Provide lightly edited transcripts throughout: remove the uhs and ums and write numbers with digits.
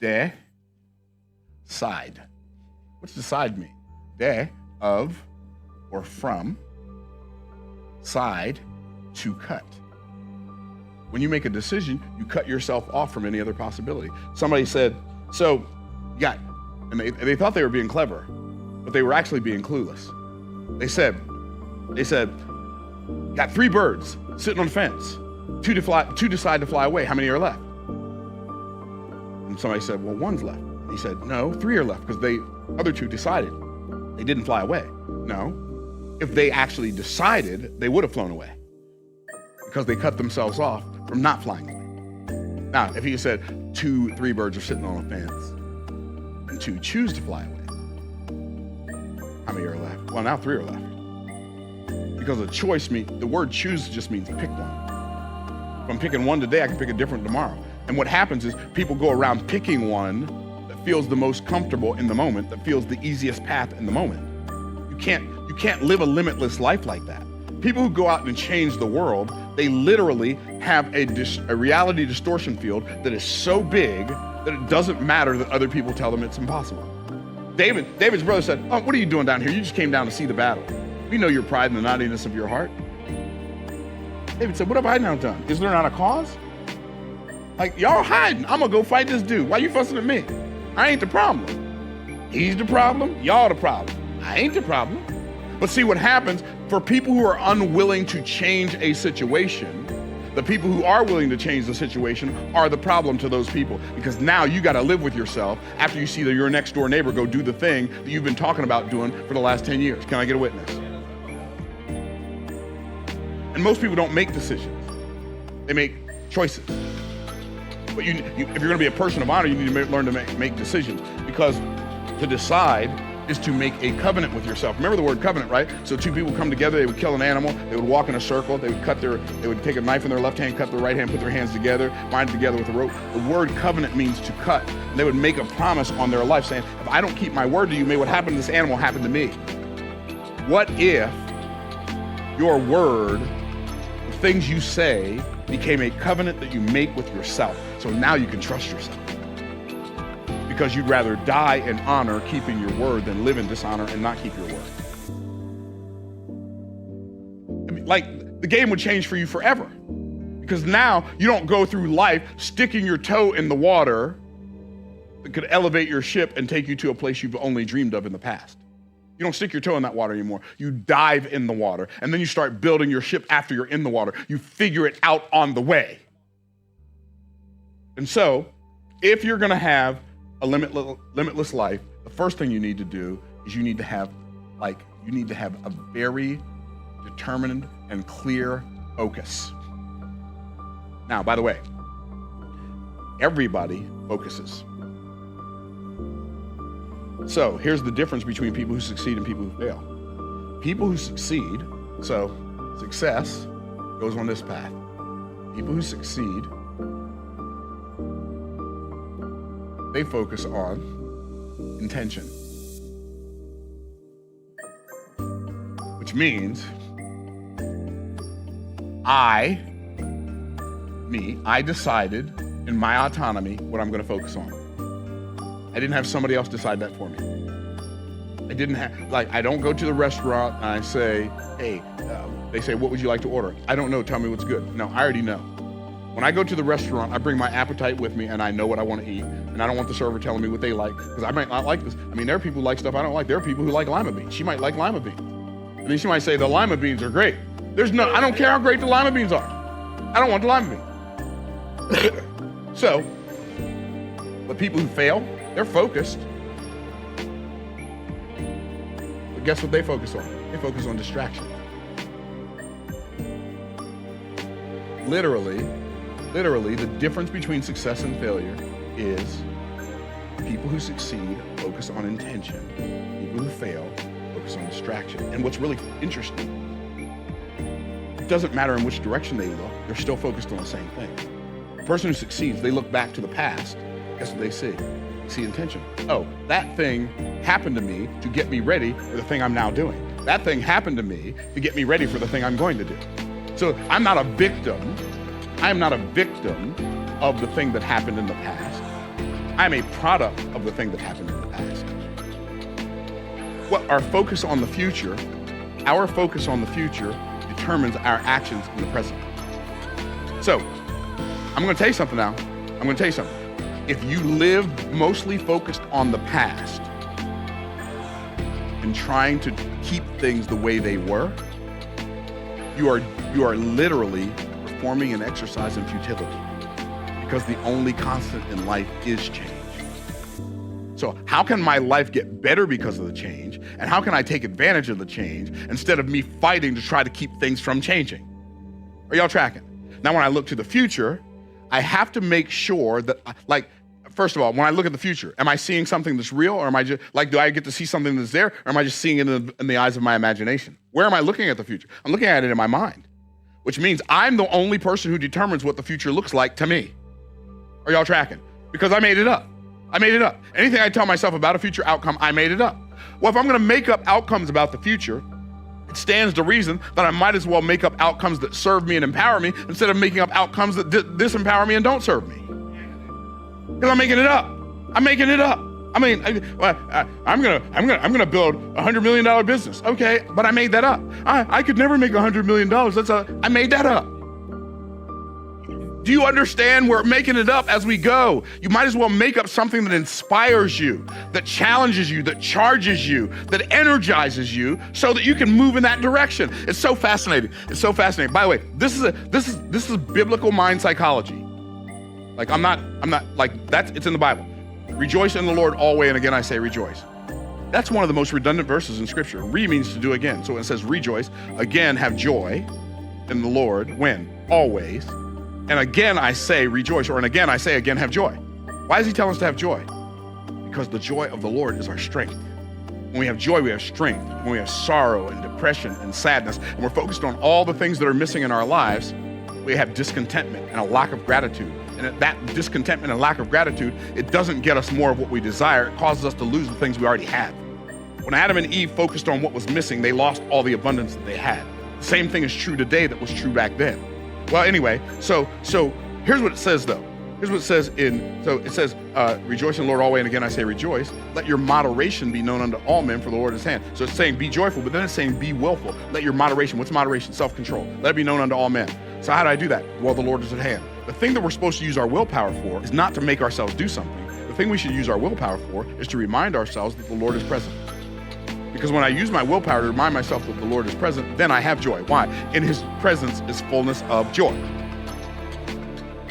decide. What's decide mean? De, of, or from, side, to cut. When you make a decision, you cut yourself off from any other possibility. Somebody said, so, yeah, and they thought they were being clever, but they were actually being clueless. They said, got 3 birds sitting on the fence. 2 decide to fly away. How many are left? And somebody said, well, 1's left. He said, no, 3 are left because the other 2 decided. They didn't fly away. No, if they actually decided, they would have flown away because they cut themselves off from not flying away. Now, if he said 3 birds are sitting on a fence and 2 choose to fly away, how many are left? Well, now 3 are left. Because a choice the word choose just means pick one. If I'm picking one today, I can pick a different tomorrow. And what happens is people go around picking one that feels the most comfortable in the moment, that feels the easiest path in the moment. You can't live a limitless life like that. People who go out and change the world, they literally have a reality distortion field that is so big that it doesn't matter that other people tell them it's impossible. David's brother said, oh, what are you doing down here? You just came down to see the battle. We know your pride and the naughtiness of your heart. David said, what have I now done? Is there not a cause? Like, y'all hiding. I'm gonna go fight this dude. Why you fussing at me? I ain't the problem. He's the problem, y'all the problem. I ain't the problem. But see what happens for people who are unwilling to change a situation, the people who are willing to change the situation are the problem to those people, because now you gotta live with yourself after you see that your next door neighbor go do the thing that you've been talking about doing for the last 10 years. Can I get a witness? And most people don't make decisions. They make choices. But if you're gonna be a person of honor, you need to learn to make decisions, because to decide is to make a covenant with yourself. Remember the word covenant, right? So 2 people come together, they would kill an animal, they would walk in a circle, they would take a knife in their left hand, cut their right hand, put their hands together, bind it together with a rope. The word covenant means to cut. And they would make a promise on their life saying, if I don't keep my word to you, may what happened to this animal happen to me. What if your word, the things you say, became a covenant that you make with yourself? So now you can trust yourself. Because you'd rather die in honor keeping your word than live in dishonor and not keep your word. I mean, like, the game would change for you forever. Because now you don't go through life sticking your toe in the water that could elevate your ship and take you to a place you've only dreamed of in the past. You don't stick your toe in that water anymore. You dive in the water, and then you start building your ship after you're in the water. You figure it out on the way. And so, if you're gonna have a limitless life, the first thing you need to do is you need to have a very determined and clear focus. Now, by the way, everybody focuses. So here's the difference between people who succeed and people who fail. People who succeed, so success goes on this path. People who succeed, they focus on intention. Which means I decided in my autonomy what I'm gonna focus on. I didn't have somebody else decide that for me. I don't go to the restaurant and I say, hey, they say, what would you like to order? I don't know, tell me what's good. No, I already know. When I go to the restaurant, I bring my appetite with me and I know what I want to eat. And I don't want the server telling me what they like, because I might not like this. I mean, there are people who like stuff I don't like. There are people who like lima beans. She might like lima beans. And then she might say, the lima beans are great. I don't care how great the lima beans are. I don't want the lima beans. So, but people who fail, they're focused. But guess what they focus on? They focus on distraction. Literally, the difference between success and failure is people who succeed focus on intention. People who fail focus on distraction. And what's really interesting, it doesn't matter in which direction they look, they're still focused on the same thing. The person who succeeds, they look back to the past. Guess what they see? They see intention. Oh, that thing happened to me to get me ready for the thing I'm now doing. That thing happened to me to get me ready for the thing I'm going to do. So I'm not a victim. I am not a victim of the thing that happened in the past. I'm a product of the thing that happened in the past. What our focus on the future determines our actions in the present. So, I'm gonna tell you something now. If you live mostly focused on the past and trying to keep things the way they were, you are literally performing an exercise in futility, because the only constant in life is change. So how can my life get better because of the change? And how can I take advantage of the change instead of me fighting to try to keep things from changing? Are y'all tracking? Now, when I look to the future, I have to make sure that, first of all, when I look at the future, am I seeing something that's real, or am I just, do I get to see something that's there, or am I just seeing it in the eyes of my imagination? Where am I looking at the future? I'm looking at it in my mind, which means I'm the only person who determines what the future looks like to me. Are y'all tracking? Because I made it up. Anything I tell myself about a future outcome, I made it up. Well, if I'm gonna make up outcomes about the future, it stands to reason that I might as well make up outcomes that serve me and empower me instead of making up outcomes that disempower me and don't serve me. Because I'm making it up. I mean, I'm gonna build a $100 million business. Okay, but I made that up. I could never make $100 million. I made that up. Do you understand? We're making it up as we go. You might as well make up something that inspires you, that challenges you, that charges you, that energizes you, so that you can move in that direction. It's so fascinating. By the way, this is biblical mind psychology. I'm not it's in the Bible. Rejoice in the Lord always, and again I say rejoice. That's one of the most redundant verses in Scripture. Re means to do again. So it says rejoice, again have joy in the Lord, when? Always. And again I say rejoice, and again I say again have joy. Why does he tell us to have joy? Because the joy of the Lord is our strength. When we have joy, we have strength. When we have sorrow and depression and sadness, and we're focused on all the things that are missing in our lives, we have discontentment and a lack of gratitude. And that discontentment and lack of gratitude, it doesn't get us more of what we desire. It causes us to lose the things we already had. When Adam and Eve focused on what was missing, they lost all the abundance that they had. The same thing is true today that was true back then. Well, anyway, so here's what it says though. It says, rejoice in the Lord always, and again I say rejoice. Let your moderation be known unto all men, for the Lord is at hand. So it's saying be joyful, but then it's saying be willful. Let your moderation, what's moderation? Self-control. Let it be known unto all men. So how do I do that? Well, the Lord is at hand. The thing that we're supposed to use our willpower for is not to make ourselves do something. The thing we should use our willpower for is to remind ourselves that the Lord is present. Because when I use my willpower to remind myself that the Lord is present, then I have joy. Why? In his presence is fullness of joy.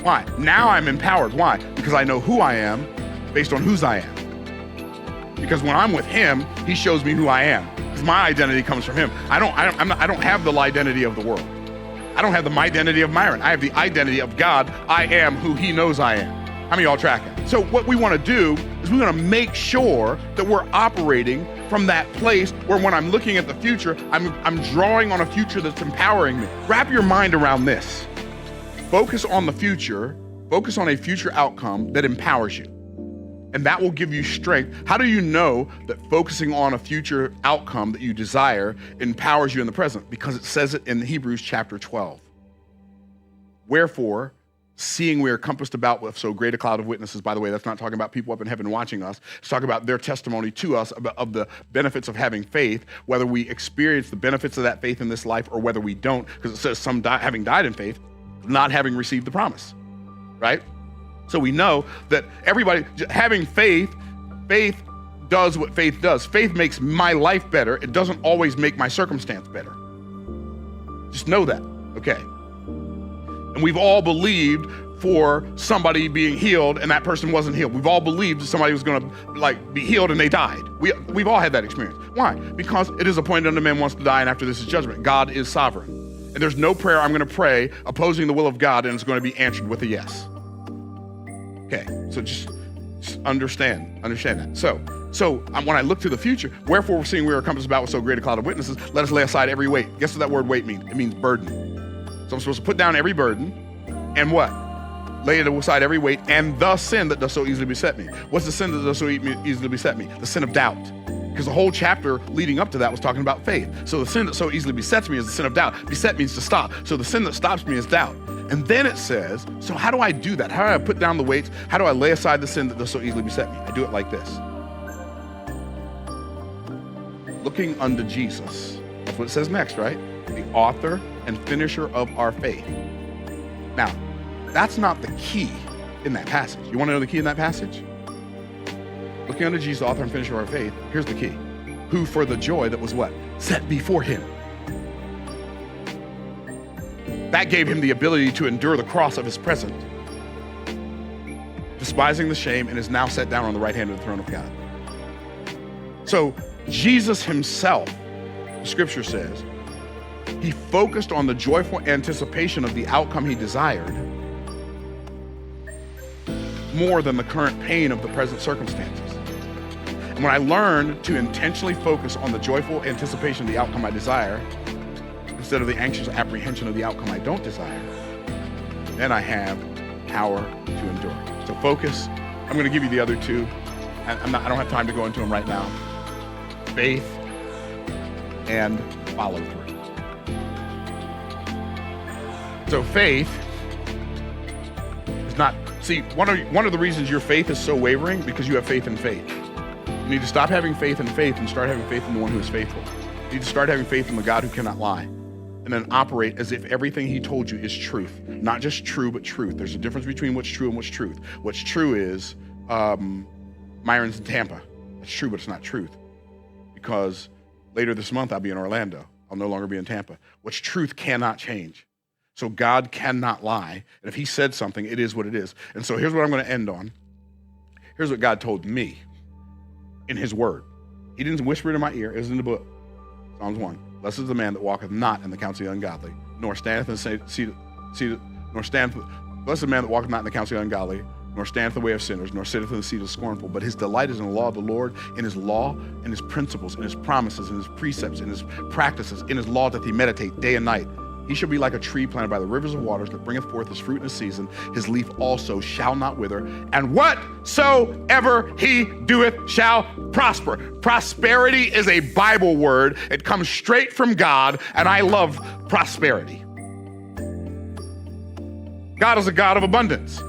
Why? Now I'm empowered. Why? Because I know who I am based on whose I am. Because when I'm with him, he shows me who I am. Because my identity comes from him. I don't have the identity of the world. I don't have the identity of Myron. I have the identity of God. I am who he knows I am. How many of y'all tracking? So what we want to do is we want to make sure that we're operating from that place where when I'm looking at the future, I'm drawing on a future that's empowering me. Wrap your mind around this. Focus on the future. Focus on a future outcome that empowers you. And that will give you strength. How do you know that focusing on a future outcome that you desire empowers you in the present? Because it says it in Hebrews chapter 12. Wherefore, seeing we are compassed about with so great a cloud of witnesses, by the way, that's not talking about people up in heaven watching us. It's talking about their testimony to us of the benefits of having faith, whether we experience the benefits of that faith in this life or whether we don't, because it says some having died in faith, not having received the promise, right? So we know that everybody having faith does what faith does. Faith makes my life better. It doesn't always make my circumstance better. Just know that, okay? And we've all believed for somebody being healed and that person wasn't healed. We've all believed somebody was gonna be healed and they died. We've all had that experience. Why? Because it is appointed unto man once to die, and after this is judgment. God is sovereign. And there's no prayer I'm gonna pray opposing the will of God and it's gonna be answered with a yes. Okay, so just understand that. So when I look to the future, wherefore we're seeing we are compassed about with so great a cloud of witnesses, let us lay aside every weight. Guess what that word weight means? It means burden. So I'm supposed to put down every burden and what? Lay it aside every weight and the sin that does so easily beset me. What's the sin that does so easily beset me? The sin of doubt. Because the whole chapter leading up to that was talking about faith. So the sin that so easily besets me is the sin of doubt. Beset means to stop. So the sin that stops me is doubt. And then it says, so how do I do that? How do I put down the weights? How do I lay aside the sin that does so easily beset me? I do it like this. Looking unto Jesus. That's what it says next, right? The author and finisher of our faith. Now, that's not the key in that passage. You want to know the key in that passage? Looking unto Jesus, the author and finisher of our faith. Here's the key. Who for the joy that was what? Set before him. That gave him the ability to endure the cross of his present, despising the shame, and is now set down on the right hand of the throne of God. So Jesus himself, the scripture says, he focused on the joyful anticipation of the outcome he desired more than the current pain of the present circumstances. And when I learn to intentionally focus on the joyful anticipation of the outcome I desire, instead of the anxious apprehension of the outcome I don't desire, then I have power to endure. So focus. I'm going to give you the other two. I don't have time to go into them right now. Faith and follow through. So faith is not, see, one of the reasons your faith is so wavering because you have faith in faith. You need to stop having faith in faith and start having faith in the one who is faithful. You need to start having faith in the God who cannot lie. And then operate as if everything he told you is truth. Not just true, but truth. There's a difference between what's true and what's truth. What's true is Myron's in Tampa. That's true, but it's not truth. Because later this month, I'll be in Orlando. I'll no longer be in Tampa. What's truth cannot change. So God cannot lie. And if he said something, it is what it is. And so here's what I'm going to end on. Here's what God told me in his word. He didn't whisper it in my ear. It was in the book. Psalms 1. Blessed is the man that walketh not in the counsel of the ungodly, nor standeth in the blessed man that walketh not in the counsel of the ungodly, nor standeth in the way of sinners, nor sitteth in the seat of the scornful. But his delight is in the law of the Lord, in his law, in his principles, in his promises, in his precepts, in his practices, in his law doth he meditate day and night. He shall be like a tree planted by the rivers of waters that bringeth forth his fruit in his season. His leaf also shall not wither. And whatsoever he doeth shall prosper. Prosperity is a Bible word. It comes straight from God, and I love prosperity. God is a God of abundance.